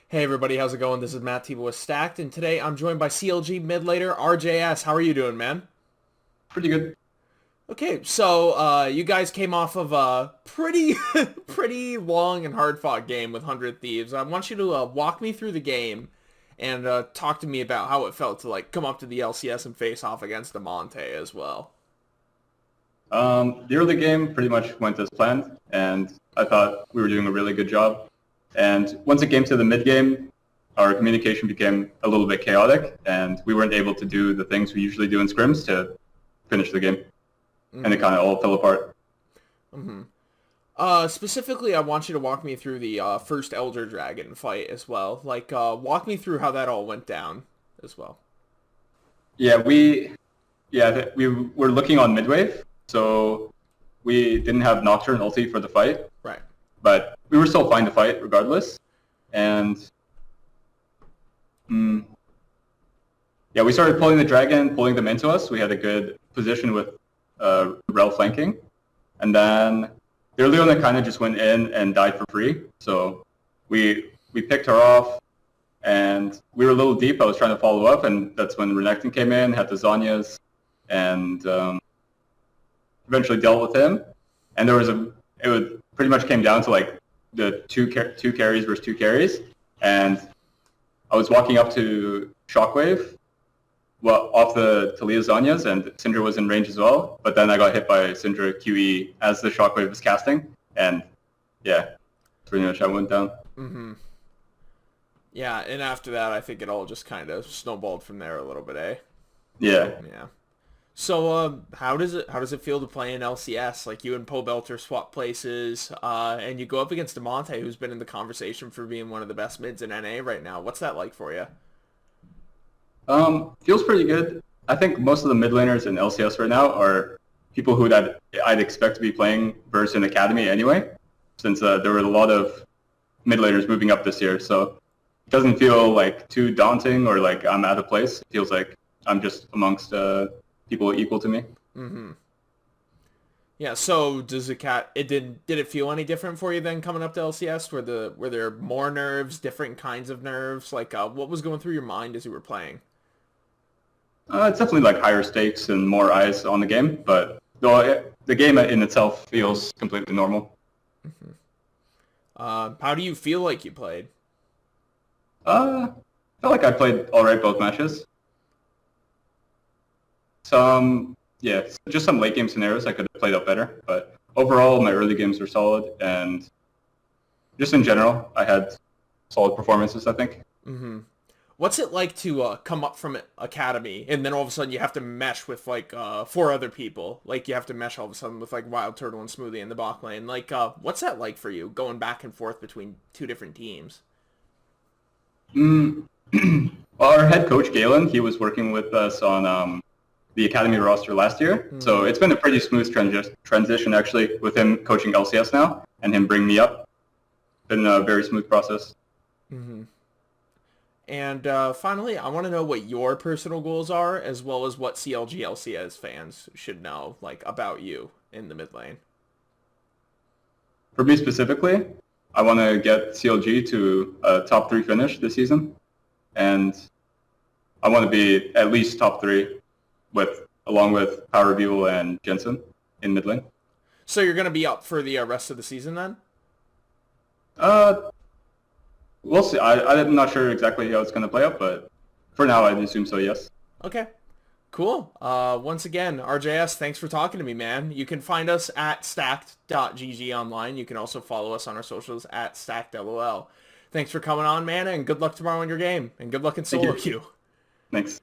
Hey everybody, how's it going? This is Matt Tebow with Stacked, and today I'm joined by CLG mid laner RJS. How are you doing, man? Pretty good. Okay, so you guys came off of a pretty pretty long and hard fought game with 100 Thieves. I want you to walk me through the game and talk to me about how it felt to like come up to the LCS and face off against Amante as well. The early game pretty much went as planned, and I thought we were doing a really good job. And once it came to the mid game, our communication became a little bit chaotic, and we weren't able to do the things we usually do in scrims to finish the game, and it kind of all fell apart. Mm-hmm. Specifically, I want you to walk me through the first Elder Dragon fight as well. Like, walk me through how that all went down as well. Yeah, we were looking on mid wave, so we didn't have Nocturne ulti for the fight, Right. but we were still fine to fight regardless. And yeah, we started pulling the dragon, pulling them into us. We had a good position with Rel flanking. And then their Leona kind of just went in and died for free. So we picked her off, and we were a little deep. I was trying to follow up, and that's when Renekton came in, had the Zanyas, and eventually dealt with him. And it pretty much came down to like the two carries versus two carries. And I was walking up to Shockwave, well, off the Talia Zanyas, and Syndra was in range as well. But then I got hit by Syndra QE as the Shockwave was casting, and yeah, pretty much I went down. Mm-hmm. Yeah, and after that, I think it all just kind of snowballed from there a little bit, eh? Yeah. Yeah. So, how does it feel to play in LCS? Like you and Pobelter swap places, and you go up against Amante, who's been in the conversation for being one of the best mids in NA right now. What's that like for you? Feels pretty good. I think most of the mid laners in LCS right now are people who I'd expect to be playing versus in Academy anyway, since there were a lot of mid laners moving up this year. So it doesn't feel like too daunting or like I'm out of place. It feels like I'm just amongst people equal to me. Mm-hmm. Yeah, so did it feel any different for you then coming up to LCS? Were there more nerves, different kinds of nerves? Like what was going through your mind as you were playing? It's definitely like higher stakes and more eyes on the game, but the game in itself feels completely normal. Mm-hmm. How do you feel like you played? I felt like I played all right both matches. Yeah, just some late game scenarios I could have played up better, but overall my early games were solid, and just in general I had solid performances, I think. Mm-hmm. What's it like to come up from Academy and then all of a sudden you have to mesh with like four other people? Like you have to mesh all of a sudden with like Wild Turtle and Smoothie in the bot lane. Like what's that like for you going back and forth between two different teams? Mm. Our head coach Galen, he was working with us on the Academy roster last year, so it's been a pretty smooth transition actually with him coaching LCS now and him bringing me up. Been a very smooth process. Mm-hmm. And finally, I want to know what your personal goals are, as well as what CLG LCS fans should know, like about you in the mid lane. For me specifically, I want to get CLG to a top 3 finish this season, and I want to be at least top 3 along with Power Buell and Jensen in mid lane. So you're going to be up for the rest of the season then? Uh, we'll see. I'm not sure exactly how it's going to play out, but for now, I'd assume so, yes. Okay. Cool. Once again, RJS, thanks for talking to me, man. You can find us at stacked.gg online. You can also follow us on our socials at stackedlol. Thanks for coming on, man, and good luck tomorrow in your game. And good luck in Thank solo you. queue. Thanks.